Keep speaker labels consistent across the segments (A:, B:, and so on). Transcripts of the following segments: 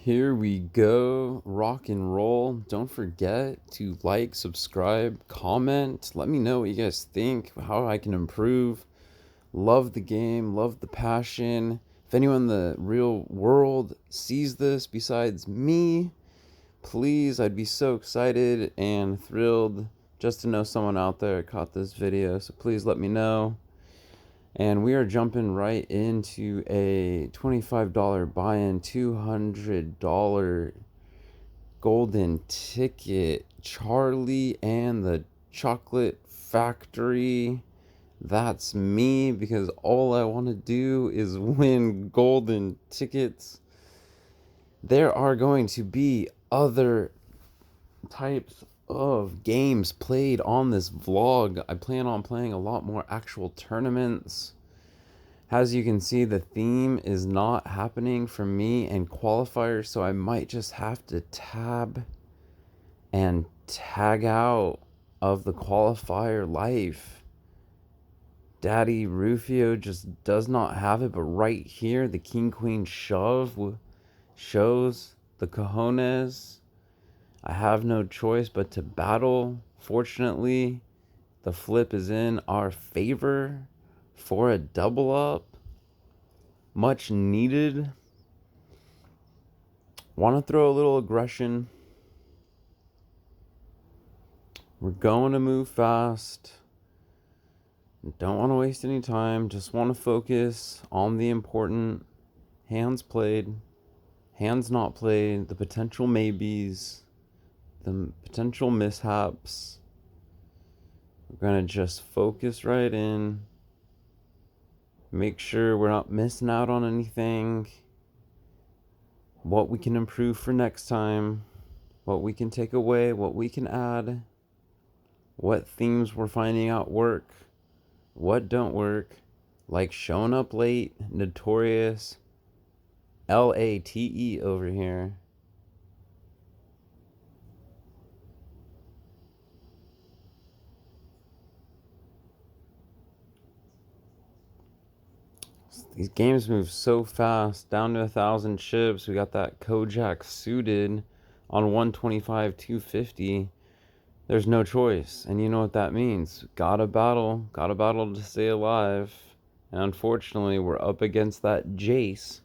A: Here we go, rock and roll. Don't forget to like, subscribe, comment. Let me know what you guys think, how I can improve. Love the game, love the passion. If anyone in the real world sees this besides me, please, I'd be so excited and thrilled just to know someone out there caught this video. So please let me know. And we are jumping right into a $25 buy-in, $200 golden ticket. Charlie and the Chocolate Factory. That's me, because all I want to do is win golden tickets. There are going to be other types of games played on this vlog. I plan on playing a lot more actual tournaments. As you can see, the theme is not happening for me and qualifiers, so I might just have to tab and tag out of the qualifier life. Daddy Rufio just does not have it, but right here, the King Queen shove shows the cojones. I have no choice but to battle. Fortunately, the flip is in our favor for a double up. Much needed. Want to throw a little aggression. We're going to move fast. Don't want to waste any time. Just want to focus on the important hands played, hands not played, the potential maybes, the potential mishaps. We're going to just focus right in. Make sure we're not missing out on anything. What we can improve for next time. What we can take away. What we can add. What themes we're finding out work. What don't work. Like showing up late. Notorious. LATE over here. These games move so fast. Down to 1,000 chips. We got that Kojak suited on 125, 250. There's no choice. And you know what that means. Gotta battle to stay alive. And unfortunately, we're up against that Jace.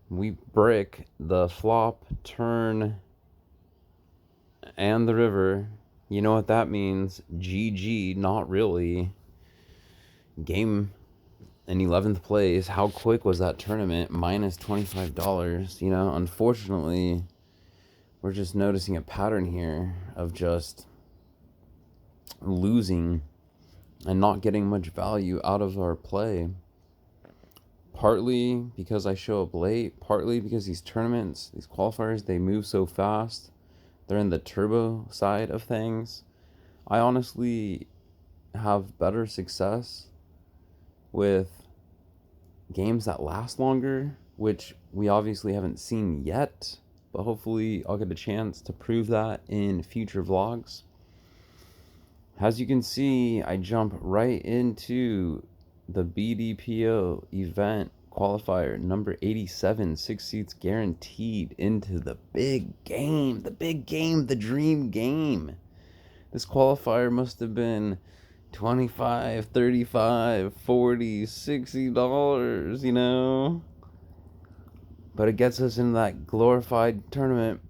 A: We brick the flop, turn, and the river. You know what that means. GG, not really. Game in 11th place. How quick was that tournament? Minus $25. You know, unfortunately, we're just noticing a pattern here of just losing and not getting much value out of our play. Partly because I show up late, partly because these tournaments, these qualifiers, they move so fast. They're in the turbo side of things. I honestly have better success with games that last longer, which we obviously haven't seen yet, but hopefully I'll get a chance to prove that in future vlogs. As you can see, I jump right into the BDPO event qualifier number 87, 6 seats guaranteed into the big game, the dream game. This qualifier must have been $25, $35, $40, $60, you know? But it gets us in that glorified tournament.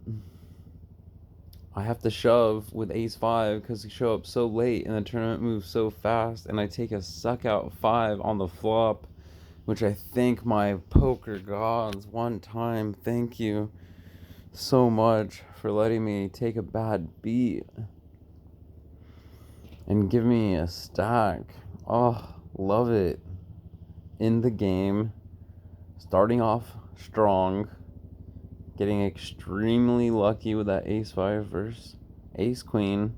A: I have to shove with ace 5 because we show up so late and the tournament moves so fast, and I take a suck out 5 on the flop, which I thank my poker gods one time. Thank you so much for letting me take a bad beat and give me a stack. Oh, love it. In the game, starting off strong, getting extremely lucky with that ace 5 versus ace queen.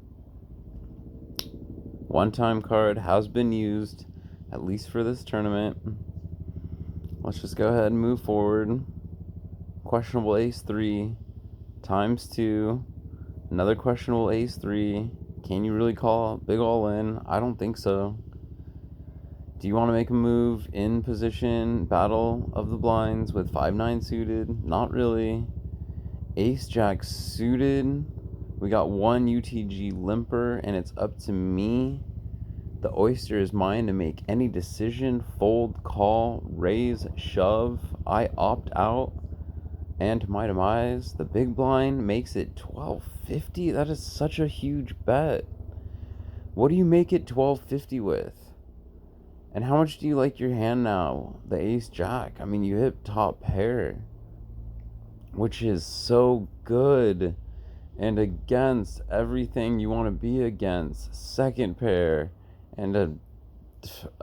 A: One time card has been used, at least for this tournament. Let's just go ahead and move forward. Questionable ace 3 times 2. Another questionable ace 3. Can you really call big all in? I don't think so. Do you want to make a move in position, battle of the blinds with 5-9 suited? Not really. Ace Jack suited. We got one UTG limper, and it's up to me. The oyster is mine to make any decision, fold, call, raise, shove. I opt out, and to my demise, the big blind makes it 1250. That is such a huge bet. What do you make it 1250 with? And how much do you like your hand now? The ace jack. I mean, you hit top pair, which is so good and against everything you want to be against. Second pair and a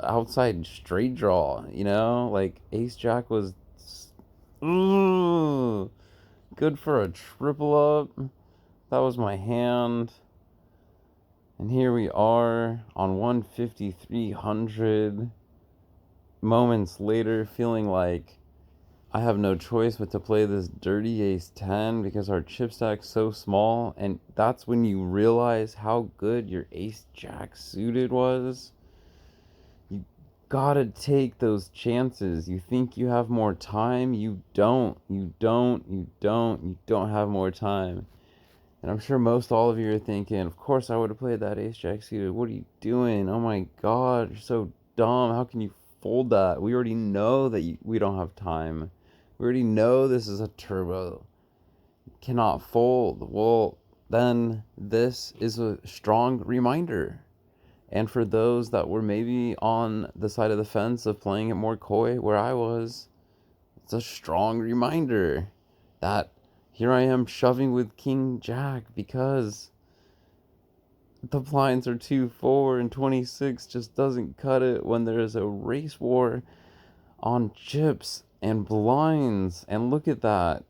A: outside straight draw, you know? Like ace jack was good for a triple up. That was my hand. And here we are on 15300 moments later, feeling like I have no choice but to play this dirty ace 10 because our chip stack's so small. And that's when you realize how good your ace jack suited was. You gotta take those chances. You think you have more time, you don't have more time. And I'm sure most all of you are thinking, of course I would have played that ace jack suited. What are you doing? Oh my god, you're so dumb. How can you fold that? We already know that we don't have time. We already know this is a turbo. You cannot fold. Well, then this is a strong reminder. And for those that were maybe on the side of the fence of playing it more coy where I was, it's a strong reminder that here I am shoving with king jack because the blinds are 2-4 and 26 just doesn't cut it when there is a race war on chips and blinds. And look at that.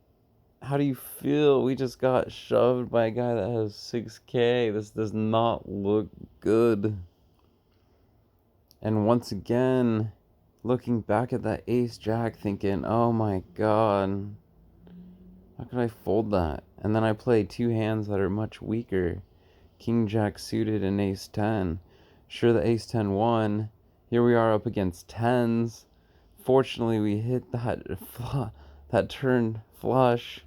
A: How do you feel? We just got shoved by a guy that has 6k. This does not look good. And once again, looking back at that ace jack thinking, oh my god, how could I fold that? And then I play two hands that are much weaker. King jack suited and ace 10. Sure, the ace 10 won. Here we are up against tens. Fortunately, we hit that turn flush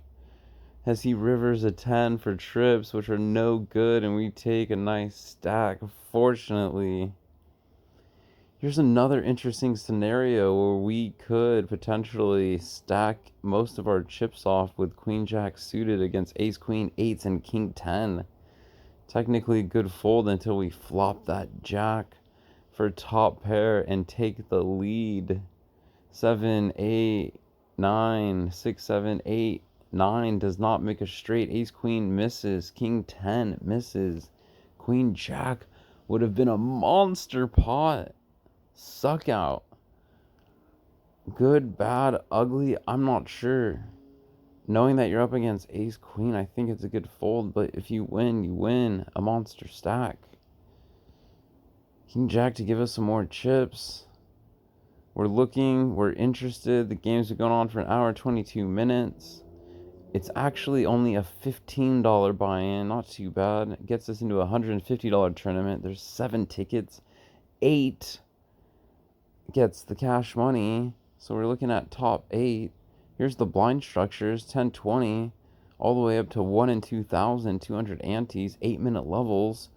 A: as he rivers a 10 for trips, which are no good, and we take a nice stack. Fortunately, here's another interesting scenario where we could potentially stack most of our chips off with queen jack suited against ace queen 8s and king 10. Technically good fold until we flop that jack for top pair and take the lead. 7, 8, 9, 6, 7, 8, 9 does not make a straight. Ace queen misses. King 10 misses. Queen jack would have been a monster pot. Suck out. Good, bad, ugly, I'm not sure. Knowing that you're up against ace queen, I think it's a good fold, but if you win, you win. A monster stack. King jack to give us some more chips. We're looking, we're interested. The games have gone on for an hour and 22 minutes. It's actually only a $15 buy-in, not too bad. It gets us into a $150 tournament. There's 7 tickets. 8 gets the cash money. So we're looking at top 8. Here's the blind structures, 10, 20, all the way up to 1 in 2,000, 200 antes, 8-minute levels.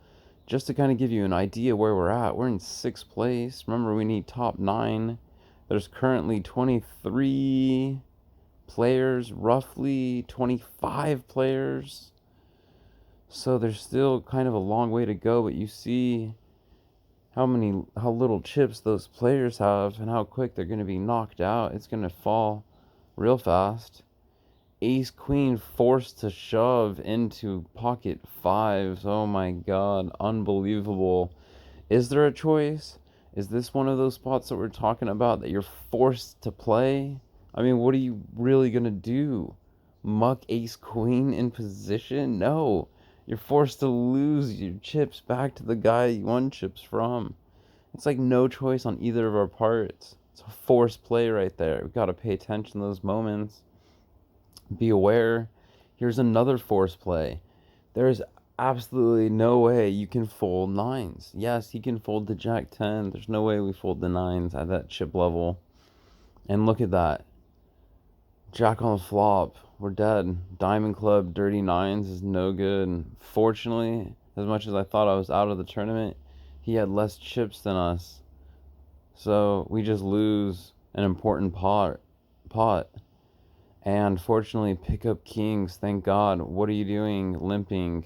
A: Just to kind of give you an idea where we're at, we're in 6th place. Remember, we need top 9. There's currently 23 players, roughly 25 players. So there's still kind of a long way to go, but you see how little chips those players have and how quick they're going to be knocked out. It's going to fall real fast. Ace queen forced to shove into pocket 5s. Oh my god, unbelievable. Is there a choice? Is this one of those spots that we're talking about that you're forced to play? I mean, what are you really gonna do? Muck ace queen in position? No. You're forced to lose your chips back to the guy you won chips from. It's like no choice on either of our parts. It's a forced play right there. We've got to pay attention to those moments. Be aware. Here's another forced play. There's absolutely no way you can fold nines. Yes, he can fold the jack 10. There's no way we fold the nines at that chip level. And look at that. Jack on the flop. We're dead. Diamond club, dirty nines is no good. Fortunately, as much as I thought I was out of the tournament, he had less chips than us. So we just lose an important pot. And fortunately, pick up kings. Thank God. What are you doing? Limping.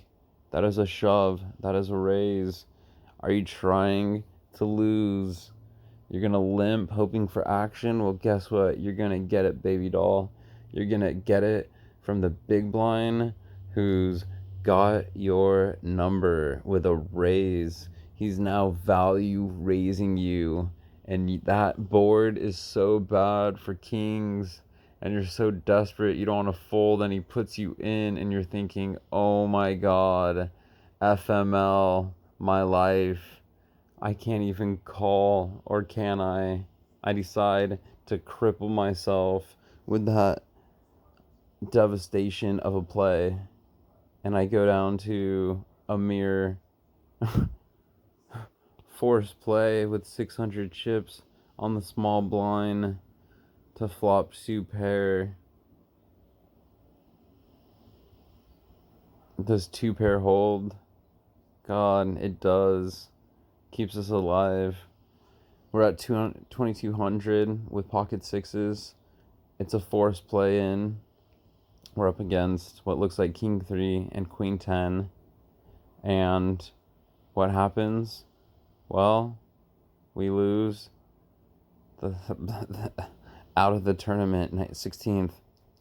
A: That is a shove. That is a raise. Are you trying to lose? You're going to limp, hoping for action? Well, guess what? You're going to get it, baby doll. You're going to get it from the big blind who's got your number with a raise. He's now value raising you. And that board is so bad for kings. And you're so desperate, you don't want to fold, and he puts you in, and you're thinking, oh my God, FML, my life. I can't even call, or can I? I decide to cripple myself with that devastation of a play, and I go down to a mere forced play with 600 chips on the small blind to flop two pair. Does two pair hold? God, it does. Keeps us alive. We're at 2,200 with pocket sixes. It's a forced play in. We're up against what looks like king 3 and queen 10. And what happens? Well, we lose the out of the tournament 16th.